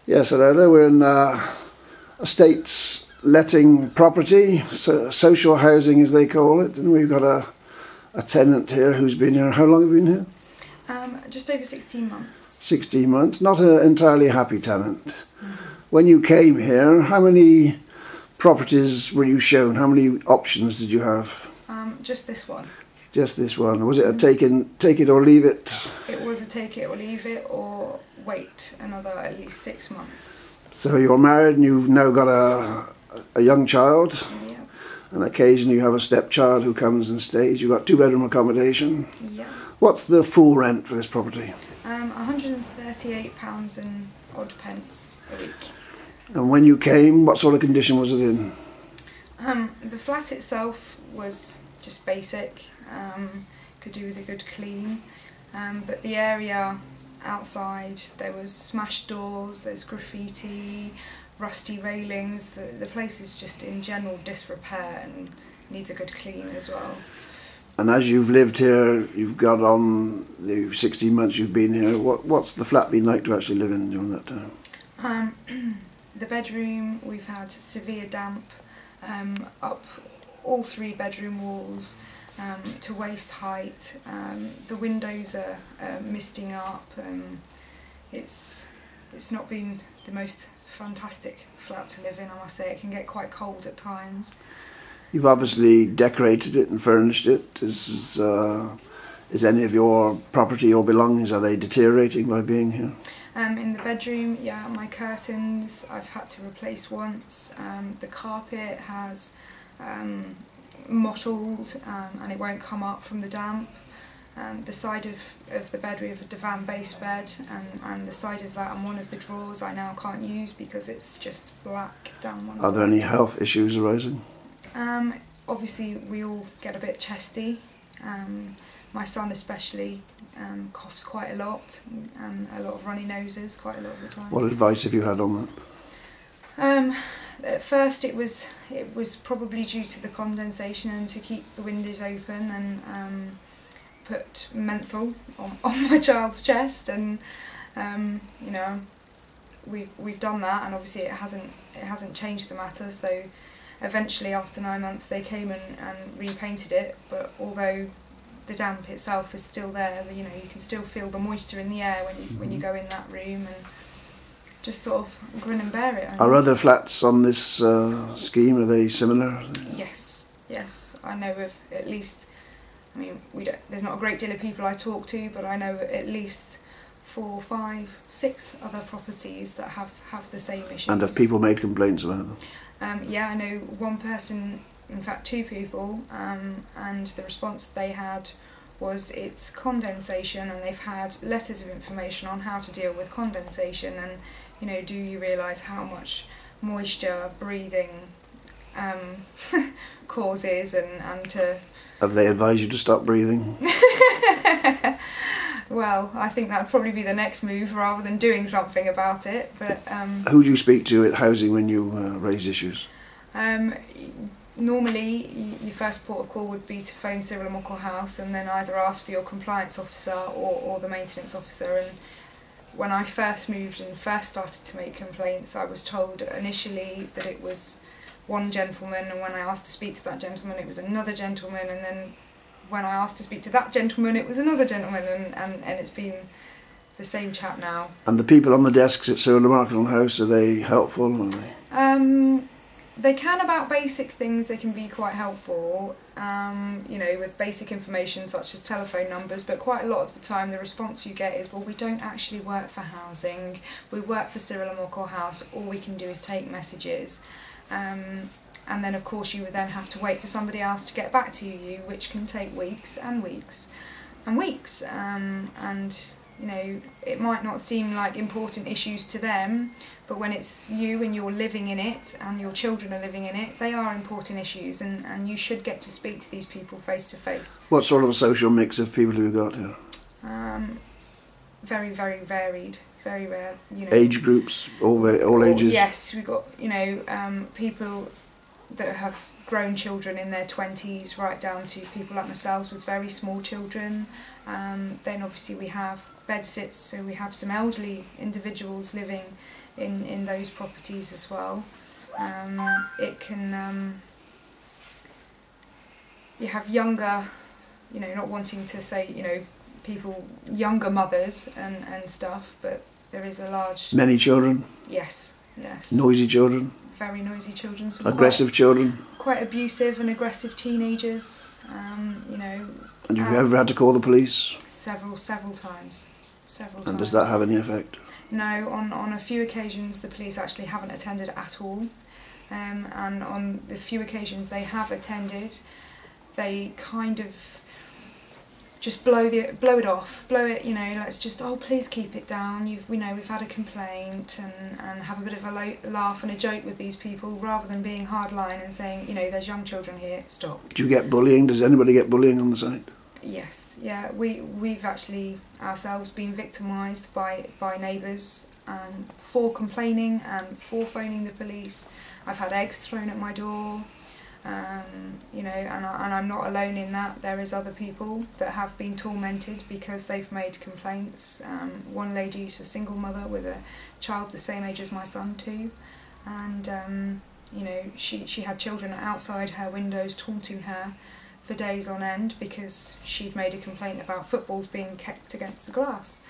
Yes, hello. We're in estates letting property, social housing as they call it, and we've got a tenant here who's been here. How long have you been here? Just over 16 months. 16 months. Not an entirely happy tenant. When you came here, how many properties were you shown? How many options did you have? Just this one. Just this one. Was it a take it or leave it? It was a take it or leave it, or wait another at least 6 months. So you're married and you've now got a young child. Yeah. And occasionally you have a stepchild who comes and stays. You've got 2-bedroom accommodation. Yeah. What's the full rent for this property? £138 and odd pence a week. And when you came, what sort of condition was it in? The flat itself was just basic, could do with a good clean, but the area outside, there was smashed doors, there's graffiti, rusty railings. The place is just in general disrepair and needs a good clean as well. And as you've lived here, you've got on the 16 months you've been here, what's the flat been like to actually live in during that time? The bedroom, we've had severe damp up all 3 bedroom walls to waist height. The windows are misting up. It's not been the most fantastic flat to live in, I must say. It can get quite cold at times. You've obviously decorated it and furnished it. Is any of your property or belongings, are they deteriorating by being here? In the bedroom, yeah, my curtains I've had to replace once. The carpet has mottled and it won't come up from the damp. The side of the bed, we have a divan base bed, and the side of that and one of the drawers I now can't use because it's just black down one side. Are there any health issues arising? Obviously we all get a bit chesty. My son especially coughs quite a lot and a lot of runny noses quite a lot of the time. What advice have you had on that? At first it was probably due to the condensation and to keep the windows open, and put menthol on my child's chest, and you know, we've done that, and obviously it hasn't changed the matter. So eventually after 9 months they came and repainted it, but although the damp itself is still there, you know, you can still feel the moisture in the air when you go in that room, and just sort of grin and bear it. Are other flats on this scheme, are they similar? Yes, I know of at least, I mean, there's not a great deal of people I talk to, but I know at least 4, 5, 6 other properties that have the same issues. And have people made complaints about them? Yeah, I know one person, in fact 2 people, and the response they had was it's condensation, and they've had letters of information on how to deal with condensation, and you know, do you realise how much moisture breathing causes, and to... Have they advised you to stop breathing? Well, I think that would probably be the next move rather than doing something about it, but... Who do you speak to at housing when you raise issues? Normally, your first port of call would be to phone Cyril and Muckle House and then either ask for your compliance officer or the maintenance officer. And when I first moved and first started to make complaints, I was told initially that it was one gentleman, and when I asked to speak to that gentleman it was another gentleman, and then when I asked to speak to that gentleman it was another gentleman, and it's been the same chat now. And the people on the desks at Cyril and Muckle House, are they helpful? Are they? They can about basic things, they can be quite helpful, you know, with basic information such as telephone numbers, but quite a lot of the time the response you get is, well, we don't actually work for housing, we work for Cyril and Muckle House, all we can do is take messages. And then of course you would then have to wait for somebody else to get back to you, which can take weeks and weeks and weeks, and you know, it might not seem like important issues to them, but when it's you and you're living in it and your children are living in it, they are important issues, and you should get to speak to these people face to face. What sort of a social mix of people have you got here? Very, very varied, very rare. You know, age groups, all ages? Yes, we've got, you know, people that have grown children in their 20s right down to people like myself with very small children. Then obviously we have bed sits, so we have some elderly individuals living in those properties as well. It can, you have younger, you know, not wanting to say, you know, people, younger mothers and stuff, but there is a large... Many children? Yes, yes. Noisy children? Very noisy children. Aggressive children? Quite abusive and aggressive teenagers, you know. And you've ever had to call the police? Several times. And does that have any effect? No, on a few occasions the police actually haven't attended at all. And on the few occasions they have attended, they kind of just blow it off, you know, let's just, oh, please keep it down, we've had a complaint, and have a bit of a laugh and a joke with these people, rather than being hardline and saying, you know, there's young children here, stop. Do you get bullying? Does anybody get bullying on the site? Yes, yeah, we've actually ourselves been victimised by neighbours for complaining and for phoning the police. I've had eggs thrown at my door. You know, and I'm not alone in that. There is other people that have been tormented because they've made complaints. One lady who's a single mother with a child the same age as my son too, and you know, she had children outside her windows taunting her for days on end because she'd made a complaint about footballs being kept against the glass.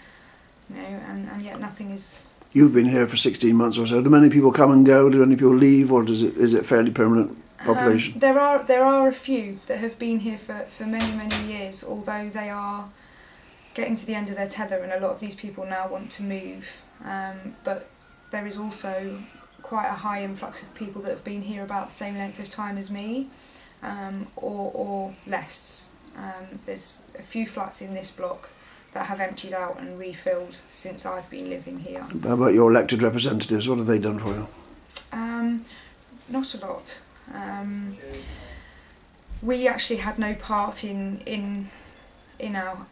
You know, and yet nothing is... You've been here for 16 months or so. Do many people come and go? Do any people leave, or is it fairly permanent population? There are a few that have been here for many years, although they are getting to the end of their tether, and a lot of these people now want to move. But there is also quite a high influx of people that have been here about the same length of time as me, or less. There's a few flats in this block that have emptied out and refilled since I've been living here. How about your elected representatives? What have they done for you? Not a lot. We actually had no part in our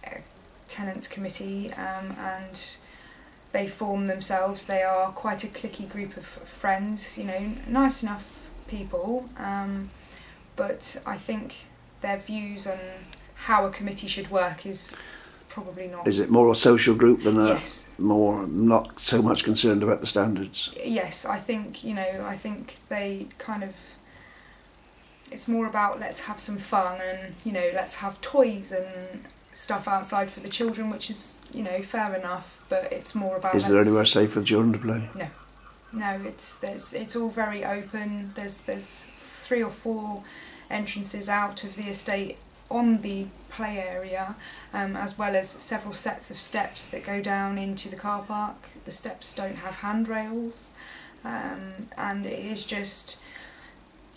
tenants committee, and they formed themselves. They are quite a cliquey group of friends, you know, nice enough people, but I think their views on how a committee should work is probably not... Is it more a social group than a... Yes. More not so much concerned about the standards? Yes, I think, you know, I think they kind of... It's more about let's have some fun and, you know, let's have toys and stuff outside for the children, which is, you know, fair enough, but it's more about... Is there anywhere safe for the children to play? No. No, it's all very open. There's 3 or 4 entrances out of the estate on the play area, as well as several sets of steps that go down into the car park. The steps don't have handrails, and it is just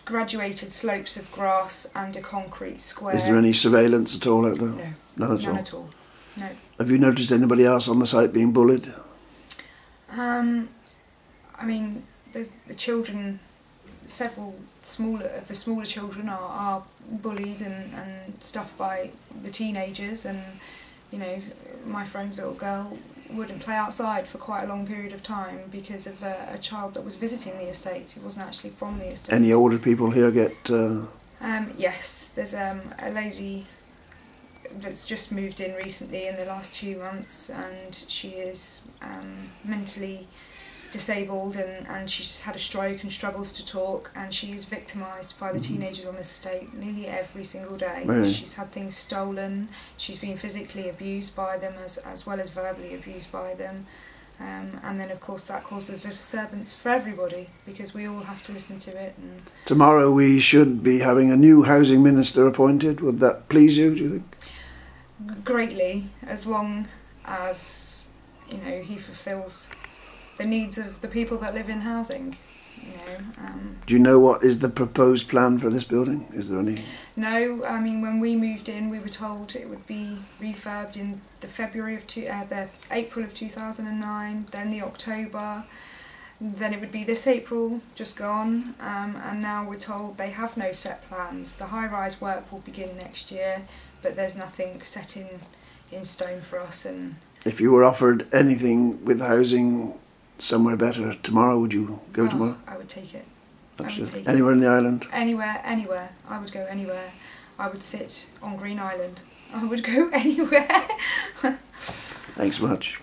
graduated slopes of grass and a concrete square. Is there any surveillance at all out there? No. None None at all. No. Have you noticed anybody else on the site being bullied? I mean, the children, several of the smaller children are bullied and stuff by the teenagers, and, you know, my friend's little girl wouldn't play outside for quite a long period of time because of a child that was visiting the estate. He wasn't actually from the estate. Any older people here get... Yes, there's a lady that's just moved in recently in the last 2 months, and she is mentally disabled, and she's had a stroke and struggles to talk, and she is victimised by the teenagers on this estate nearly every single day. Really? She's had things stolen, she's been physically abused by them as well as verbally abused by them, and then of course that causes a disturbance for everybody because we all have to listen to it. And tomorrow we should be having a new housing minister appointed. Would that please you, do you think? Greatly, as long as, you know, he fulfills the needs of the people that live in housing, you know. Do you know what is the proposed plan for this building? Is there any? No, I mean, when we moved in, we were told it would be refurbed in the April of 2009, then the October, then it would be this April, just gone, and now we're told they have no set plans. The high-rise work will begin next year, but there's nothing set in stone for us. And if you were offered anything with housing somewhere better tomorrow, would you go tomorrow? I would take it. Absolutely. Anywhere in the island? Anywhere. I would go anywhere. I would sit on Green Island. I would go anywhere. Thanks much.